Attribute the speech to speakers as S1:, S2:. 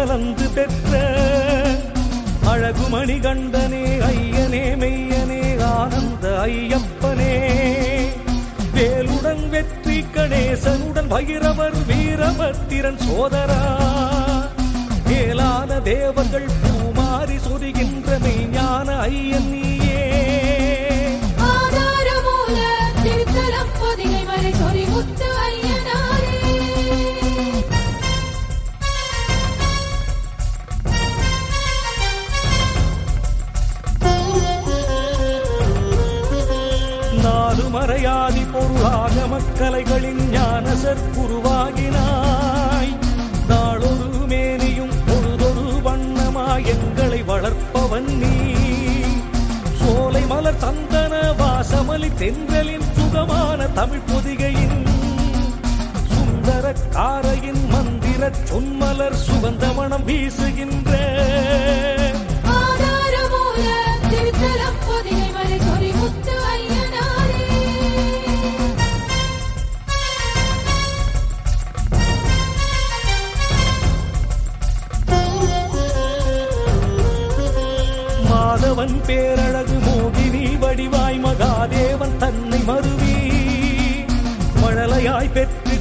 S1: கலந்து பெற்ற அழகுமணி கண்டனே ஐயனே மெய்யனே ஆனந்த ஐயப்பனே வேலுடன் வெற்றி கணேசனுடன் பைரவர் வீரபத்திரன் சோதரா மேலான தேவர்கள் பூமாரி சொரிகின்ற மெய்ஞான ஐயன் நீயே
S2: ஆதாரமூல திருத்தலம் பொதிகை மலை சொரிமுத்து ஐயனாரே
S1: நாலு மறையாதி பொருளாக மக்களைகளின் ஞான சற்குருவாகினாய் நாளொரு மேனியும் பொழுதொரு வண்ணமாய் எங்களை வளர்ப்பவன் நீ சோலை மலர் சந்தன வாசமலி தென்றலின் சுகமான தமிழ் பொதிகையின் சுந்தர காரையின் மந்திர சொன்மலர் சுகந்த மனம் வீசுகின்ற
S2: ஆதாரமூல திருத்தலம் பொதிகை மலை சொரிமுத்து ஐயனாரே
S1: மாதவன் பேரழகு மோகினி வடிவாய் மகாதேவன் தன்னை மருவி மழலையாய் பெற்று